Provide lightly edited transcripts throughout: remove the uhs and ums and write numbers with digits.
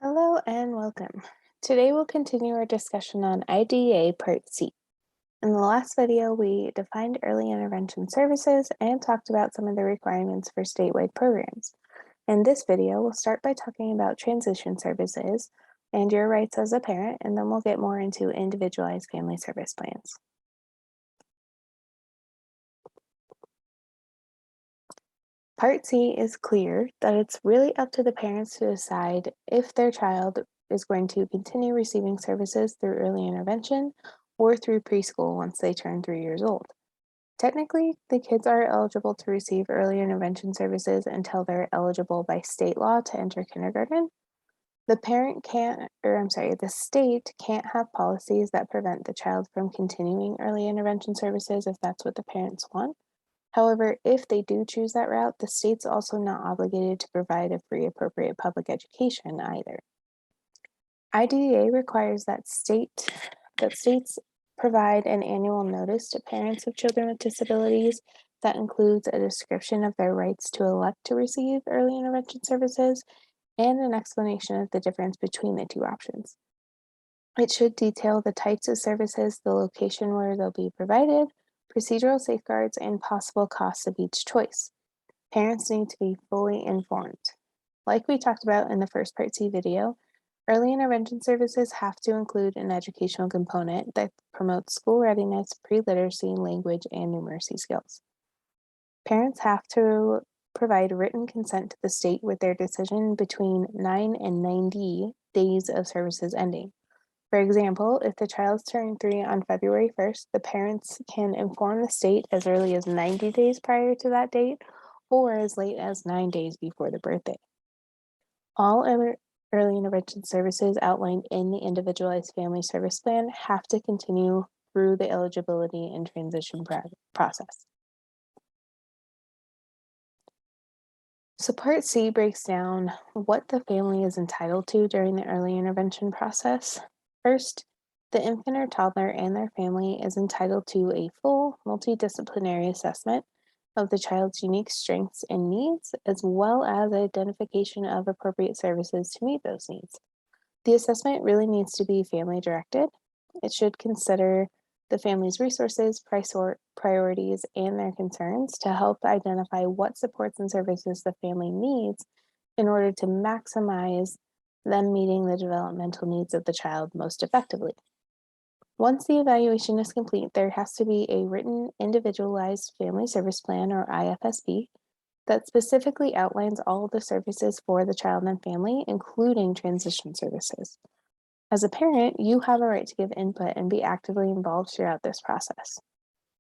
Hello and welcome. Today we'll continue our discussion on IDEA Part C. In the last video, we defined early intervention services and talked about some of the requirements for statewide programs. In this video, we'll start by talking about transition services and your rights as a parent, and then we'll get more into individualized family service plans. Part C is clear that it's really up to the parents to decide if their child is going to continue receiving services through early intervention or through preschool once they turn 3 years old. Technically, the kids are eligible to receive early intervention services until they're eligible by state law to enter kindergarten. The state can't have policies that prevent the child from continuing early intervention services if that's what the parents want. However, if they do choose that route, the state's also not obligated to provide a free appropriate public education either. IDEA requires that states provide an annual notice to parents of children with disabilities that includes a description of their rights to elect to receive early intervention services and an explanation of the difference between the two options. It should detail the types of services, the location where they'll be provided, procedural safeguards, and possible costs of each choice. Parents need to be fully informed. Like we talked about in the first Part C video, early intervention services have to include an educational component that promotes school readiness, pre-literacy, language, and numeracy skills. Parents have to provide written consent to the state with their decision between 9 and 90 days of services ending. For example, if the child's turning 3 on February 1st, the parents can inform the state as early as 90 days prior to that date or as late as 9 days before the birthday. All early intervention services outlined in the Individualized Family Service Plan have to continue through the eligibility and transition process. So Part C breaks down what the family is entitled to during the early intervention process. First, the infant or toddler and their family is entitled to a full multidisciplinary assessment of the child's unique strengths and needs, as well as identification of appropriate services to meet those needs. The assessment really needs to be family directed. It should consider the family's resources, priorities, and their concerns to help identify what supports and services the family needs in order to maximize them meeting the developmental needs of the child most effectively. Once the evaluation is complete, there has to be a written Individualized Family Service Plan, or IFSP, that specifically outlines all the services for the child and family, including transition services. As a parent, you have a right to give input and be actively involved throughout this process.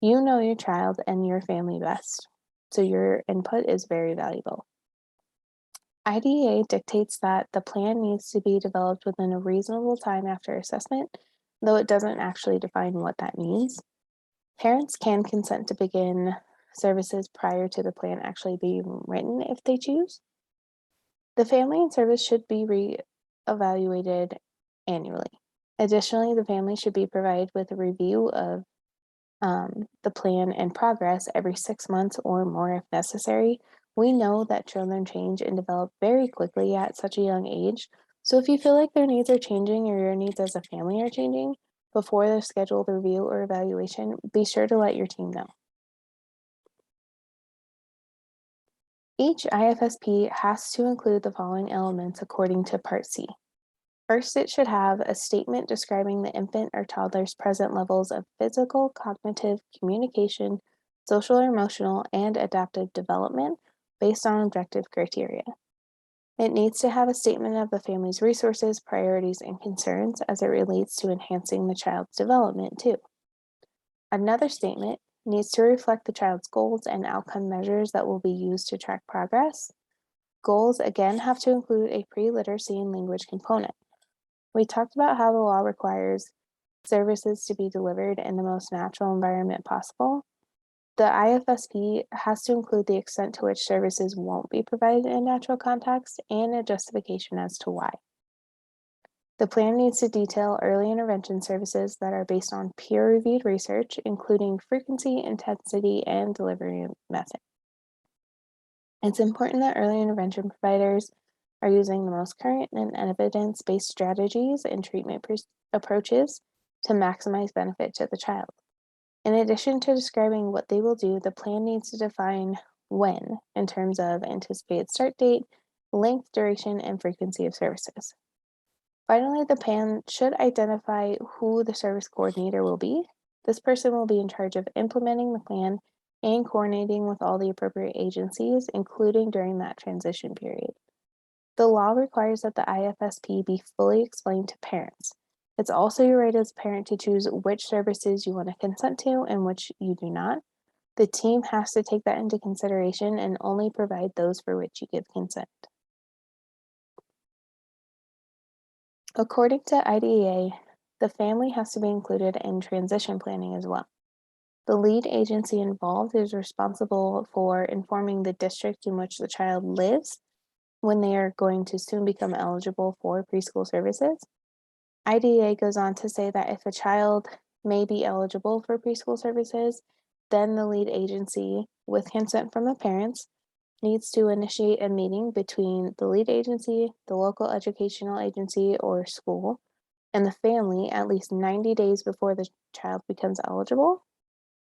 You know your child and your family best, so your input is very valuable. IDEA dictates that the plan needs to be developed within a reasonable time after assessment, though it doesn't actually define what that means. Parents can consent to begin services prior to the plan actually being written if they choose. The family and service should be re-evaluated annually. Additionally, the family should be provided with a review of the plan and progress every 6 months or more if necessary. We know that children change and develop very quickly at such a young age, so if you feel like their needs are changing or your needs as a family are changing before the scheduled review or evaluation, be sure to let your team know. Each IFSP has to include the following elements according to Part C. First, it should have a statement describing the infant or toddler's present levels of physical, cognitive, communication, social or emotional, and adaptive development based on objective criteria. It needs to have a statement of the family's resources, priorities, and concerns as it relates to enhancing the child's development, too. Another statement needs to reflect the child's goals and outcome measures that will be used to track progress. Goals, again, have to include a pre-literacy and language component. We talked about how the law requires services to be delivered in the most natural environment possible. The IFSP has to include the extent to which services won't be provided in natural context and a justification as to why. The plan needs to detail early intervention services that are based on peer-reviewed research, including frequency, intensity, and delivery method. It's important that early intervention providers are using the most current and evidence based strategies and approaches to maximize benefit to the child. In addition to describing what they will do, the plan needs to define when in terms of anticipated start date, length, duration, and frequency of services. Finally, the plan should identify who the service coordinator will be. This person will be in charge of implementing the plan and coordinating with all the appropriate agencies, including during that transition period. The law requires that the IFSP be fully explained to parents. It's also your right as a parent to choose which services you want to consent to and which you do not. The team has to take that into consideration and only provide those for which you give consent. According to IDEA, the family has to be included in transition planning as well. The lead agency involved is responsible for informing the district in which the child lives when they are going to soon become eligible for preschool services. IDEA goes on to say that if a child may be eligible for preschool services, then the lead agency, with consent from the parents, needs to initiate a meeting between the lead agency, the local educational agency or school, and the family at least 90 days before the child becomes eligible.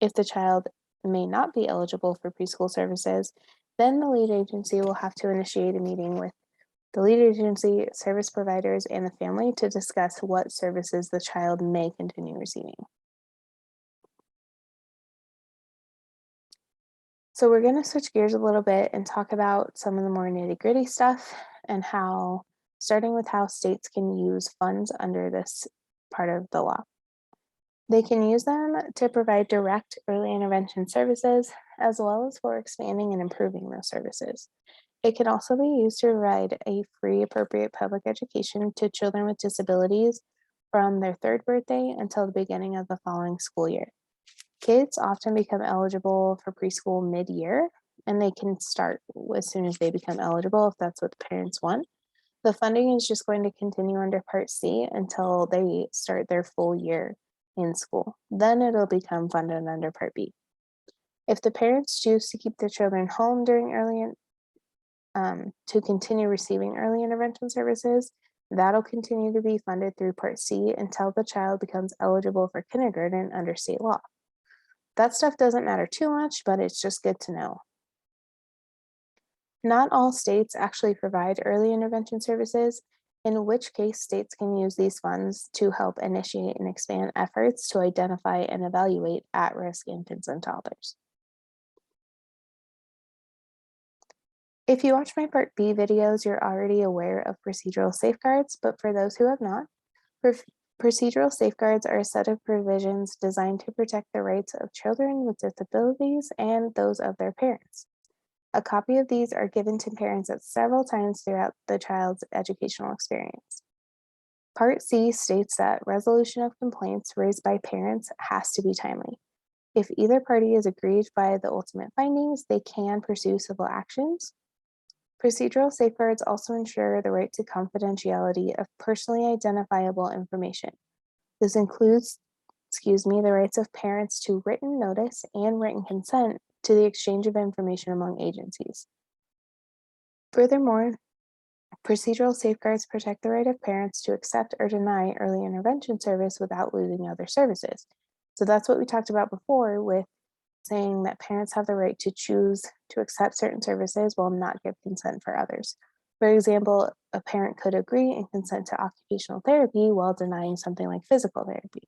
If the child may not be eligible for preschool services, then the lead agency will have to initiate a meeting with the lead agency, service providers, and the family to discuss what services the child may continue receiving. So we're going to switch gears a little bit and talk about some of the more nitty-gritty stuff and starting with how states can use funds under this part of the law. They can use them to provide direct early intervention services, as well as for expanding and improving those services. It can also be used to provide a free, appropriate public education to children with disabilities from their third birthday until the beginning of the following school year. Kids often become eligible for preschool mid-year, and they can start as soon as they become eligible if that's what the parents want. The funding is just going to continue under Part C until they start their full year in school. Then it'll become funded under Part B. If the parents choose to keep their children home during to continue receiving early intervention services, that'll continue to be funded through Part C until the child becomes eligible for kindergarten under state law. That stuff doesn't matter too much, but it's just good to know. Not all states actually provide early intervention services, in which case states can use these funds to help initiate and expand efforts to identify and evaluate at-risk infants and toddlers. If you watch my Part B videos, you're already aware of procedural safeguards, but for those who have not, procedural safeguards are a set of provisions designed to protect the rights of children with disabilities and those of their parents. A copy of these are given to parents at several times throughout the child's educational experience. Part C states that resolution of complaints raised by parents has to be timely. If either party is aggrieved by the ultimate findings, they can pursue civil actions. Procedural safeguards also ensure the right to confidentiality of personally identifiable information. This includes, the rights of parents to written notice and written consent to the exchange of information among agencies. Furthermore, procedural safeguards protect the right of parents to accept or deny early intervention service without losing other services. So that's what we talked about before with saying that parents have the right to choose to accept certain services while not give consent for others. For example, a parent could agree and consent to occupational therapy while denying something like physical therapy.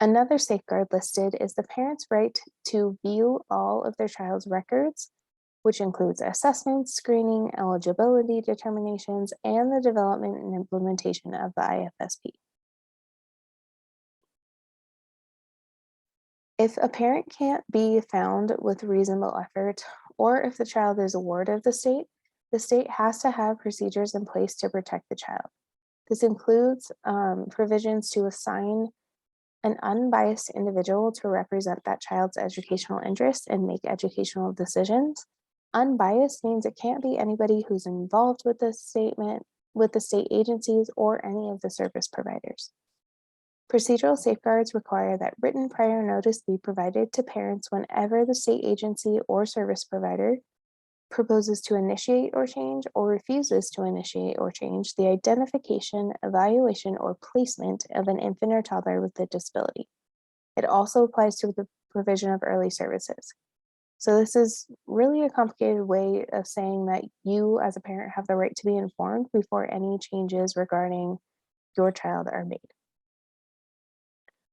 Another safeguard listed is the parent's right to view all of their child's records, which includes assessments, screening, eligibility determinations, and the development and implementation of the IFSP. If a parent can't be found with reasonable effort, or if the child is a ward of the state has to have procedures in place to protect the child. This includes provisions to assign an unbiased individual to represent that child's educational interests and make educational decisions. Unbiased means it can't be anybody who's involved with the state agencies or any of the service providers. Procedural safeguards require that written prior notice be provided to parents whenever the state agency or service provider proposes to initiate or change or refuses to initiate or change the identification, evaluation, or placement of an infant or toddler with a disability. It also applies to the provision of early services. So, this is really a complicated way of saying that you, as a parent, have the right to be informed before any changes regarding your child are made.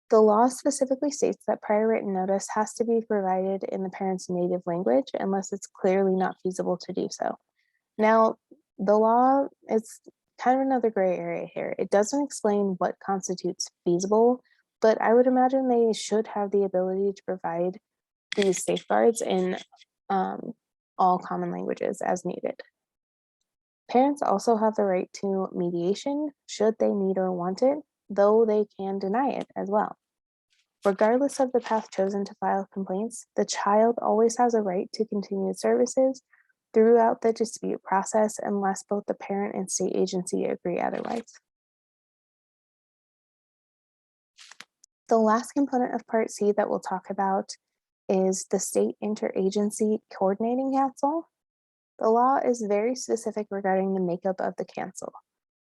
The law specifically states that prior written notice has to be provided in the parent's native language unless it's clearly not feasible to do so. Now, the law is kind of another gray area here. It doesn't explain what constitutes feasible, but I would imagine they should have the ability to provide these safeguards in um, all common languages as needed. Parents also have the right to mediation should they need or want it, though they can deny it as well. Regardless of the path chosen to file complaints, the child always has a right to continued services throughout the dispute process unless both the parent and state agency agree otherwise. The last component of Part C that we'll talk about is the State Interagency Coordinating Council. The law is very specific regarding the makeup of the council.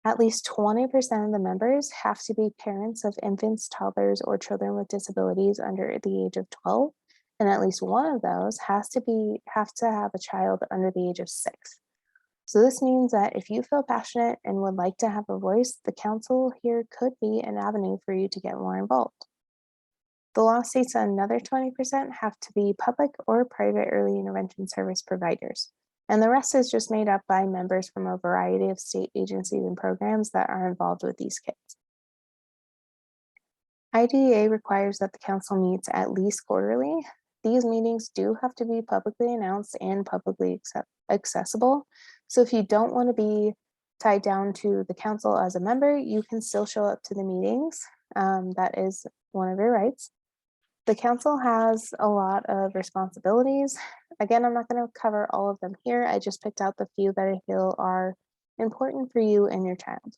At least 20% of the members have to be parents of infants, toddlers, or children with disabilities under the age of 12, and at least one of those have to have a child under the age of 6. So this means that if you feel passionate and would like to have a voice, the council here could be an avenue for you to get more involved. The law states that another 20% have to be public or private early intervention service providers, and the rest is just made up by members from a variety of state agencies and programs that are involved with these kids. IDEA requires that the council meets at least quarterly. These meetings do have to be publicly announced and publicly accessible. So if you don't want to be tied down to the council as a member, you can still show up to the meetings. That is one of your rights. The council has a lot of responsibilities. Again, I'm not going to cover all of them here. I just picked out the few that I feel are important for you and your child.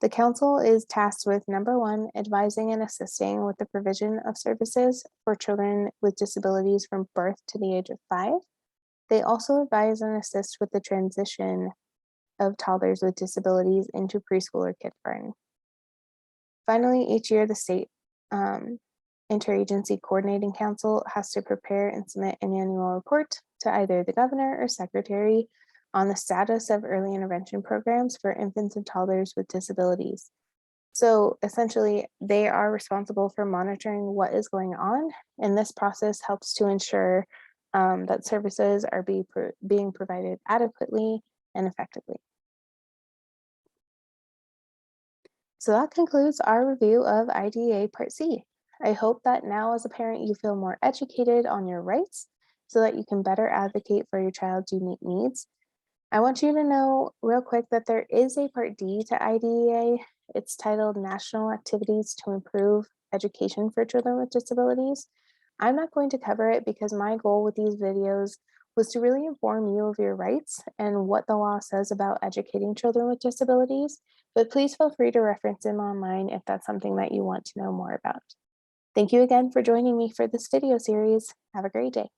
The council is tasked with number one, advising and assisting with the provision of services for children with disabilities from birth to the age of 5. They also advise and assist with the transition of toddlers with disabilities into preschool or kindergarten. Finally, each year, the state Interagency Coordinating Council has to prepare and submit an annual report to either the governor or secretary on the status of early intervention programs for infants and toddlers with disabilities. So essentially, they are responsible for monitoring what is going on, and this process helps to ensure that services are being provided adequately and effectively. So that concludes our review of IDEA Part C. I hope that now as a parent you feel more educated on your rights so that you can better advocate for your child's unique needs. I want you to know real quick that there is a Part D to IDEA. It's titled National Activities to Improve Education for Children with Disabilities. I'm not going to cover it because my goal with these videos was to really inform you of your rights and what the law says about educating children with disabilities, but please feel free to reference them online if that's something that you want to know more about. Thank you again for joining me for this video series. Have a great day.